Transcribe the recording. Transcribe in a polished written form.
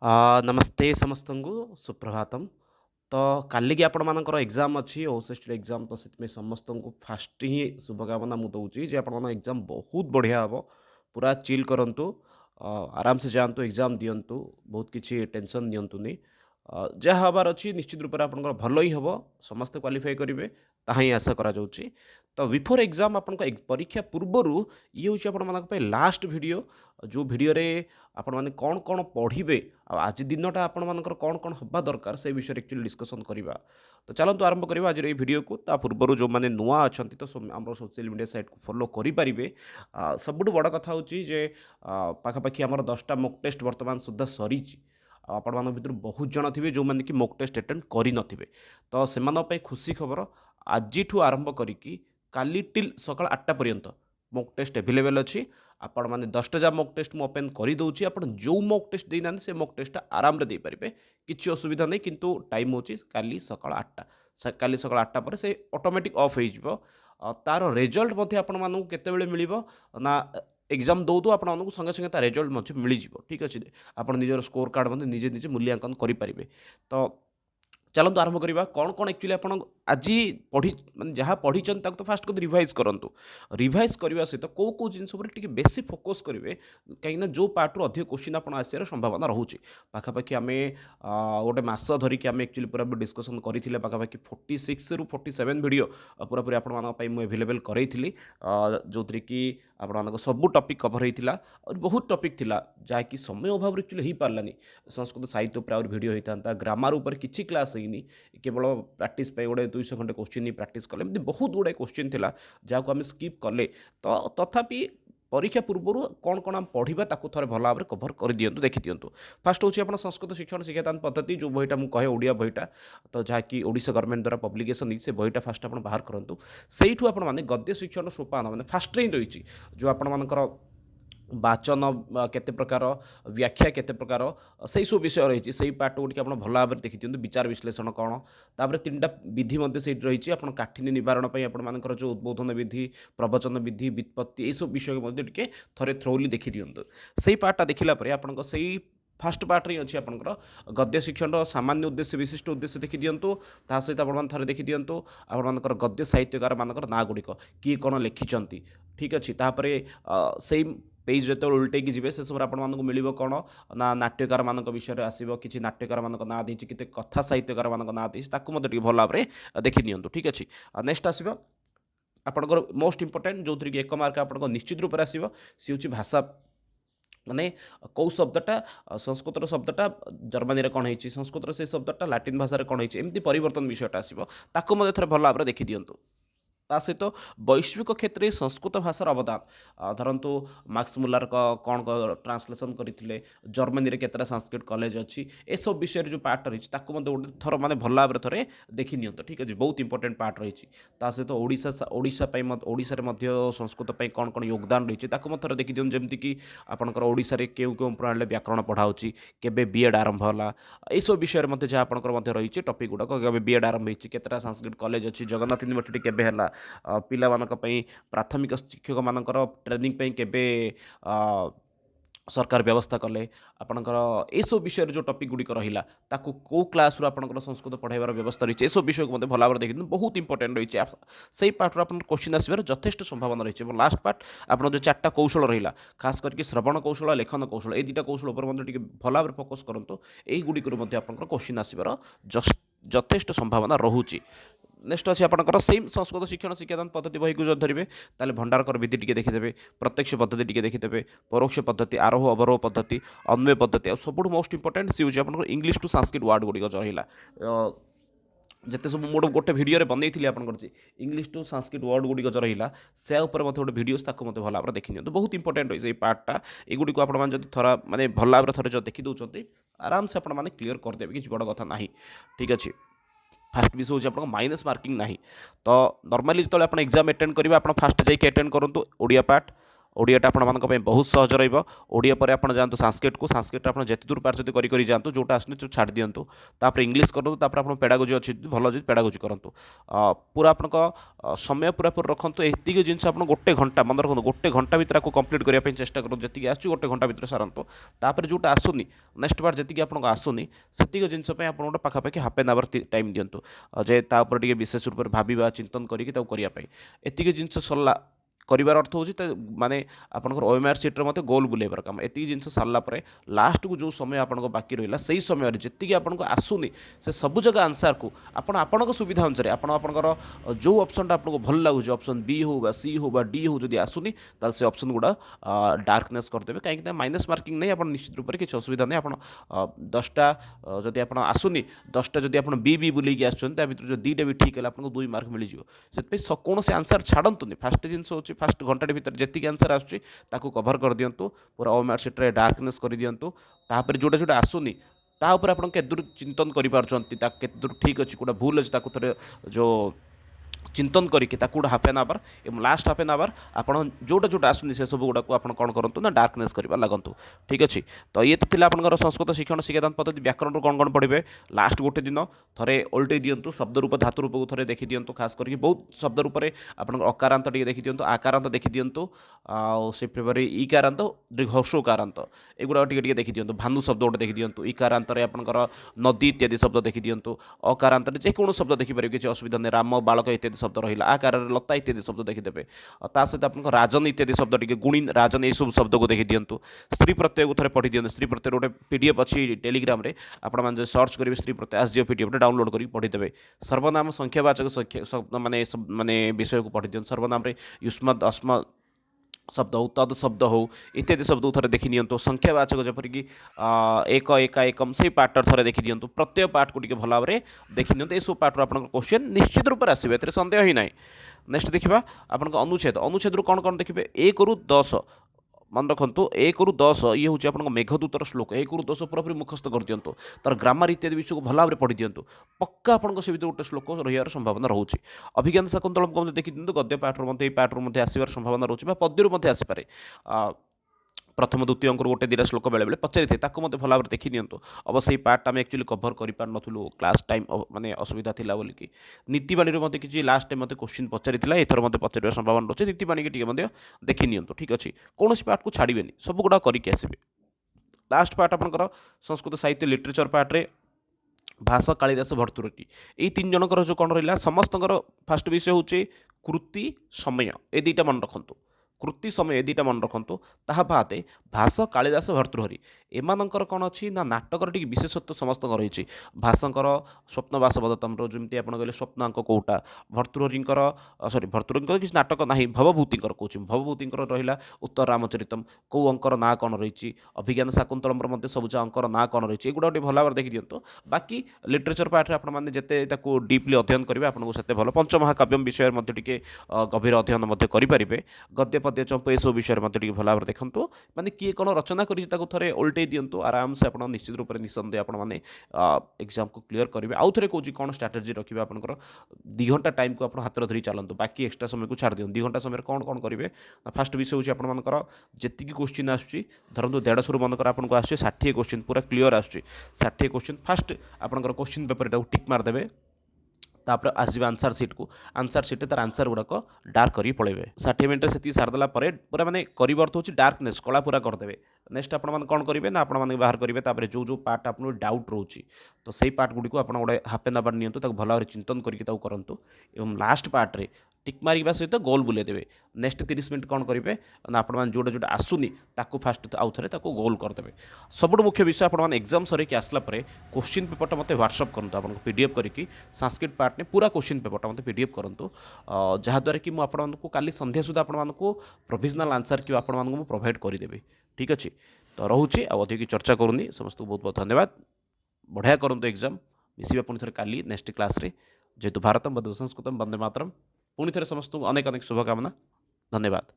नमस्ते समस्तंकु सुप्रभातम। तो काली की आपण मानकर एग्जाम अच्छी ओसेस्टर एग्जाम तो से समस्त को फास्ट ही शुभकामना मुझे दूसरी जे आपण एग्जाम बहुत बढ़िया हम पूरा चिल करंतु आराम से जातु एग्जाम दिंतु बहुत किसी टेंशन नियंतुनी जहाँ हबार अच्छी निश्चित रूप से आप भल ही हम समस्ते क्वालिफाई करेंगे ताही आशा करा जाउची। तो बिफोर एग्जाम आपण परीक्षा पूर्वर ये हूँ आप लास्ट वीडियो जो वीडियो रे आपण मैंने कौन कौन पढ़े आज दिनटा आपण मानकर कौन कौन हवा दरकार से विषय एक्चुअली डिस्कसन करवा। तो चलतु आरंभ करवा आज ये वीडियो को ता पूर्व जो मैंने नुआ अच्छा तो आम सोशल मीडिया साइट को फॉलो करेंगे। सबुठ बड़ कथा हूँ जे पाखापाखि आम 10टा मॉक टेस्ट बर्तमान सुधा सरी आपण मान भर बहुत जन थे जो मैंने कि मॉक टेस्ट अटेंड करे तो से खुशी खबर आज आरंभ करी काली टिल सका 8टा पर्यंत मॉक टेस्ट एभेलेबल अच्छी आपण मैंने 10टा जा मॉक टेस्ट मुझे ओपन करदे आप जो मॉक टेस्ट देना से मॉक टेस्ट आराम रे पारे किसी असुविधा नहीं किंतु टाइम हूँ काली सका 8टा काली सका 8टा पर से ऑटोमेटिक ऑफ हो तार रिजल्ट आपण मानू केतेबेले मिलिबो ना एग्जाम दौ दौ आपको संगे संगे रिजल्ट मिल जाव ठीक अच्छे आप निजर स्कोर कार्ड निजे निजे मूल्यांकन करेंगे। तो चलतु आरंभ करवा कौन कौन एक्चुअली आप आज पढ़ी मैंने जहाँ पढ़ी तो फास्ट को रिवाइज करूँ रिवाइज करने सहित कौ कौ जिनस बेसी फोकस करेंगे कहीं जो पार्ट अधिक क्वेश्चन आप आसार संभावना रोचे पाखापाखि आम गोटे मस धरिकी आम एक्चुअली पूरा डिस्कसन करते पाखापाखि 46 ରୁ 47 वीडियो पूरा पूरी आपंट एभेलेबल करी जो थी कि आप सब टपिक कभर होता और बहुत टपिक थिला जहाँकि समय अभाव एक्चुअली हो पारानी संस्कृत साहित्य पर वीडियो होता है ग्रामर उपर किसी क्लास होनी केवल प्रैक्टिस गोटे 200 खंडे क्वेश्चन ही प्रैक्टिस कले एमती बहुत गुड़ाए क्वेश्चन थिला जहाँ आम स्किप कले तो तथापि परीक्षा पूर्व कौन कौन आम पढ़ा ताकू थे भल भाव कभर कर दिंतु देखी दिंतु। फास्ट हूँ आप संस्कृत शिक्षण शिक्षादान पद्धति जो बहीटा मुझे कहे ओडिया बहीटा तो जहाँकि ओडिशा गवर्नमेंट द्वारा पब्लिकेशन से बहीटा फास्ट आप बाहर करूँ से आपने गद्य शिक्षण सोपान मैंने फास्ट ही रही जो आपर वाचन केते प्रकार व्याख्या केते प्रकार से सब विषय रही से पार्ट गुड़ी आप भल भाव देखी दिंतु विचार विश्लेषण कौन तापर 3टा विधि रही आप काठिन्य निवारण आपर जो उद्बोधन विधि प्रवचन विधि व्युत्पत्ति यह सब विषय टे थे थ्रोली देखी दिंतु से पार्टा देखला आपण से फास्ट पार्ट रही अच्छी आपंकर गद्य शिक्षण सामान्य उद्देश्य विशिष्ट उद्देश्य देखी दिंतु ता सहित आप देखी दिंतु आपर गद्य साहित्यकार मानकर ना गुड़िक किए कौन लिखिं ठीक अच्छे तापर से पेज जो उल्टे की जी से सब आपको मिल कौन ना नाट्यकार मान विषय आसो कि नाट्यकार मान ना दी कि कथा साहित्यकार मान ना दी भल भाव देखी दिंतु ठीक अच्छे। नेक्स्ट आसो आपंकर मोस्ट इंपोर्टेंट जो थी कि 1 मार्क आप निश्चित रूप से आसो सी हूँ भाषा माने कौ शब्दटा संस्कृत शब्दटा जर्मनी कौन है संस्कृत से शब्दटा लाटिन भाषा कौन है एमती परिवर्तन विषयटा आसो ताकू थे भल भाव देखी दिंतु। ता सहित वैश्विक क्षेत्र में संस्कृत भाषार अवदान धरतु मार्क्स मुलर कौन ट्रांसलेसन करते जर्मनी केतटा संस्कृत कॉलेज अच्छी ए सब विषय जो पार्ट रही गोटे थर माने भल भाव थे देखी नियंतु ठीक अच्छे बहुत इंपोर्टेंट पार्ट रही सहित ओडिशा संस्कृत कौन कौन योगदान रही देखी दिखाँ जमीक आपंकर ओडिशा रे केउ केउ प्रणाली व्याकरण पढ़ाऊँगी केबे बीएड आरंभ है यह सब विषय में जहाँ आपंकर रही टपिक गुड़ाक बीएड आरंभ होती केतटा संस्कृत कॉलेज अच्छी जगन्नाथ यूनिवर्सिटी केबे है पिला प्राथमिक शिक्षक मानकर ट्रेनिंग पे केबे सरकार व्यवस्था कले आपणकर ये सब विषय जो टपिक गुड़िक रहा ताकू कौ क्लास आपंकर संस्कृत पढ़ाइबार व्यवस्था रही है सब विषय को भल भाव देखते बहुत इंपोर्टेंट रही है से पार्ट आप क्वेश्चन आसबार जथेष संभावना रही है। लास्ट पार्ट आप जो 4टा कौशल रहा खास करके श्रवण कौशल लेखन कौशल ये 2टा कौशल भल भाव फोकस करूँ यही आप क्वेश्चन आसबार जथेष संभावना रोचे। नेक्स्ट अच्छे आपंकर सेम संस्कृत शिक्षण शिक्षादान पद्धति बही को जो धरवे ताले भंडारकर विधि टी देखीदे प्रत्यक्ष पद्धति टी देखीदे परोक्ष पद्धति आरोह अवरोह पद्धति अन्वय पद्धति और सब मोस्ट इंपोर्टेंट सी हूँ आप इंग्लिश टू संस्कृत वार्ड गुड़िक जो रहा जिते सब मोट गोटे भिडियो बनई आपंकर इंग्लिश टू संस्कृत वर्ड गुड़िक जो रहा से गोटे भिडियो भल भाव देखी दिखाँ बहुत इंपोर्टेंट रही है पार्टा युड़ी को आपने थोड़ा मानते भल भाव थे जो देखी दौरान आराम से आपने क्लीयर करदेवे किसी बड़ कथा ना ठीक अच्छे। फास्ट विषय हूँ आपको माइनस मार्किंग ना तो नॉर्मली जो आप एग्जाम अटेंड करेंगे आप फास्ट जाकि अटेंड करूँ ओडिया पार्ट ओडियाटा आपମାନଙ୍କ ପାଇଁ बहुत सहज रहिबो। ओडिया पर आपण जानतु संस्कृत को संस्कृत आपण जेते दूर पारछति करी करी जानतु जोटा आसने तो छाड़ दियंतु तापर इंग्लिश करतु तापर आपण पेडागोजी अछि भलो जे पेडागोजी करंतु पूरा आपनक समय पूरा पूरा रखंतु एतिक जिंस आपण गोटे घंटा मन रखंतु गोटे घंटा भीतर को कंप्लीट करिया ପାଇଁ चेष्टा करंतु जेतिक आछु गोटे घंटा भीतर सारंतु तापर जोटा आसुनी नेक्स्ट बार जेतिक आपण आसुनी सेतिक जिंस ପାଇଁ आपण गोटे पाखा पाखि हाफ एन आवर टाइम दियंतु जे ता ऊपर टिके विशेष रूप से भाबिबा चिंतन करिकि ताऊ करिया ପାଇଁ एतिक जिंस सरला କରିବାର ଅର୍ଥ ହେଉଛି ମାନେ ଆପଣଙ୍କର OMR ସିଟ୍ରେ ମଧ୍ୟ ଗୋଲ୍ ବୁଲେଇବାର କାମ ଏତିକି ଜିନିଷ ସାରିଲା ପରେ ଲାଷ୍ଟକୁ ଯେଉଁ ସମୟ ଆପଣଙ୍କ ବାକି ରହିଲା ସେଇ ସମୟରେ ଯେତିକି ଆପଣଙ୍କୁ ଆସୁନି ସେ ସବୁ ଜାଗା ଆନ୍ସର୍କୁ ଆପଣ ଆପଣଙ୍କ ସୁବିଧା ଅନୁସାରେ ଆପଣ ଆପଣଙ୍କର ଯେଉଁ ଅପସନ୍ଟା ଆପଣଙ୍କୁ ଭଲ ଲାଗୁଛି ଅପସନ୍ B ହେଉ ବା C ହେଉ ବା D ହେଉ ଯଦି ଆସୁନି ତାହେଲେ ସେ ଅପସନ୍ ଗୁଡ଼ା ଡାର୍କନେସ୍ କରିଦେବେ କାହିଁକି ନା ମାଇନସ୍ ମାର୍କିଂ ନେଇ ଆପଣ ନିଶ୍ଚିତ ରୂପରେ କିଛି ଅସୁବିଧା ନାହିଁ ଆପଣ 10ଟା ଯଦି ଆପଣ ଆସୁନି 10ଟା ଯଦି ଆପଣ B ବୁଲେଇକି ଆସୁଛନ୍ତି ତା ଭିତରୁ ଯଦି 2ଟା ବି ଠିକ୍ ହେଲେ ଆପଣଙ୍କୁ 2 ମାର୍କ ମିଳିଯିବ ସେଥିପାଇଁ କୌଣସି ଆନ୍ସର୍ ଛାଡ଼ନ୍ତୁନି ଫାଷ୍ଟ ଜିନିଷ ହେଉଛି फास्ट घंटाटे भीतर जी आंसर आसूँ कभर कर दिंतु पूरा OMR सीट्रे डार्कनेस कर दिंतु तापर जोटा जोटा आसुनी तापर आप केदूर चिंतन कर ठीक अच्छे कौटा भूल अच्छे थे जो चिंतन करके गोटे हाफ एन आवर एवं लास्ट हाफ एन आवर आप जोटा जोटा आसुनी से सब गुड़ा को कौन करूँ ना डार्कनेस करवा लगतु ठीक अच्छे तो ये तो थी आप संस्कृत शिक्षण शिक्षादान पद्धति व्याकरण कौन कौन पढ़े लास्ट गोटे दिन थे ओल्टे दिंतु शब्द रूप धातु रूप को थे देखी दिंतु खास करके बहुत शब्द रूप में आप अकारांत टे देखी दिंतु आकारांत देखी दिंतु से फेब्रुआरी ईकारांत हर्षोकारांत एगुड़ा टे देखी दिंतु भानु शब्द गोटे देखी दिंतु ईकारांत आपंकर नदी इत्यादि शब्द देखी दिंतु अकारांत जेकों शब्द देखिपारे किसी असुविधा नहीं राम बालक इत्यादि शब्द रहा आकार लता इत्यादि शब्द देखीदेवे सहित आप राजन इत्यादि शब्द टे गुणी राजन यू शब्द को देखी दिंतु स्त्री प्रत्यय को थे पढ़ी दिंतु स्त्री प्रत्यय गोटे PDF अच्छी टेलीग्राम रे आपण मैंने सर्च करेंगे स्त्री प्रत्यय आसो PDF डाउनलोड कर पढ़ीदेवे सर्वनाम संख्यावाचक माने विषय को पढ़ी दिंतु सर्वनाम युष्मद अस्मद शब्द हो तद शब्द हो इत्यादि शब्द थे देखी दिंतु संख्यावाचक जपरिक एक एका एकम से पार्ट थे देखी दिंतु प्रत्यय पार्ट को टी भल भाव में देखी दिंतु ये सब पार्ट आप क्वेश्चन निश्चित रूप से आसवे ए सन्देह ही ना नेक्स्ट देखा आप अनुच्छेद अनुच्छेद कौन कौन देखिए 1 ରୁ 10 मन रखु 1 ରୁ 10 ये हूँ आप मेघदूतर श्लोक 1 ରୁ 10 पूरापूरी मुखस्त कर दिंतु तार ग्रामर इत्यादि विषय को भल भाव में पढ़ी दिंतु पक्का आपको से गोटे श्लोक रही संभावना रोचे अभिज्ञान शाकुंतलम को देखी दिंतु गद्य पाठर पाठर आसबार संभावना रोचे पद्यरू आसपे प्रथम द्वितीय अंक गोटे 2टा श्लोक बेले बेले पचारि थे भल भाव में देखी दिंतु अवश्य पार्ट आम एक्चुअली कभर कर पार्नु क्लास टाइम माने असुविधा थिला बोलिकी नीतिबाणी मत कि लास्ट टाइम मत क्वेश्चन पचारि एथर मत पचार संभावना रोचे नीतिबाणी की देखी नियंतु ठीक अच्छे कौन पार्ट को छाड़े सब गुड़ा करके आसबे लास्ट पार्ट आपंकर संस्कृत साहित्य लिटरेचर पार्ट्रे भाषा कालिदास भर्तृहरि ये 3 जनकर जो कौन रहा समस्त फास्ट विषय हूँ कृति समय ये 2टा मन रखु कृति समय ये 2टा मन रखु ता बादे भाषा कालिदास भर्तृहरि एमानंकर कौन अच्छी ना नाटकर टी विशेषत्व समस्त रही भाषांकर स्वप्न बासवदत्तमर जमी आप कहले स्वप्नांक कौटा भर्तृहरिंकर सॉरी भर्तृहरिंकर किसी नाटक ना भवभूतिंकर कौच भवभूतिंकर रहा उत्तर रामचरितम कौ अंकर ना कौन रही अभिज्ञान शाकुंतलम सब अंकर ना कौन रही एगुड़ा भल भाव देखी दिंतु बाकी लिटरेचर पार्ट आपने जिते डीपली अध्ययन करेंगे आपको से भल पंचमहाकाव्यम विषय टे गभीर अध्ययन करेंगे गद्य पद्य चंप ये सब विषय में भल भाव देखूँ माने किए कौन रचना कर उल्टे दिंतु आराम से आप निश्चित रूप से निसंदेह आपने एग्जाम को क्लीयर करेंगे आउ थे कौन कौन स्ट्राटेजी रखिए आपंकर 2 घंटा टाइम को आप हाथ धरी चलतु बाकी एक्सट्रा समय को छाड़ दिखाँ 2 घंटा समय कौन कौन करेंगे फास्ट विषय हूँ आपर जी क्वेश्चन आसूँ धरतु 150 मनकर आपको आस 60 क्वेश्चन पूरा क्लीयर आसूँ 60 क्वेश्चन फास्ट आपंकर क्वेश्चन पेपर टिक मारदेवे तापर आसवे आंसर सीट को आंसर सीट तार आंसर गुड़ाक डार्क कर पड़े 60 मिनट से सारदेला पूरा माने करवर्त हूँ डार्कनेस कला पूरा करदे नेक्स्ट आप कौन करेंगे ना आपने बाहर करेंगे जो जो पार्ट आप डाउट रोचे तो सही पार्ट गुड़ी को आप गोटे हाफ एन आवर नियंतु ताको भल भाव चिंतन करके करूँ एवं लास्ट पार्ट रे टिक मारिबा सहित गोल बुले देवे नेक्स्ट 30 मिनट कौन करेंगे ना आप जोटा जोटा आसुनी ताको फास्ट आउ थे गोल करदे सबुठ मुख्य विषय आप एग्जाम सर आसला क्वेश्चन पेपरटा मत व्हाट्सअप करूँ आपको PDF करके संस्कृत पार्ट ने पूरा क्वेश्चन पेपरटा मत PDF करूँ जहाँद्वारा कि मुझे काली संध्या सुधा आपको प्रोविजनल आंसर कि आपको प्रोवाइड करदेवी ठीक अच्छे तो रोचे अधिक चर्चा करूनी समस्त को बहुत बहुत धन्यवाद बढ़िया करूँ एग्जाम मिसिबा पुणी थे काली नेक्स्ट क्लास रे जेहेतु भारतम वंदे संस्कृतम वंदे मातरम पुणी थे समस्त अनेक अनेक शुभकामना धन्यवाद।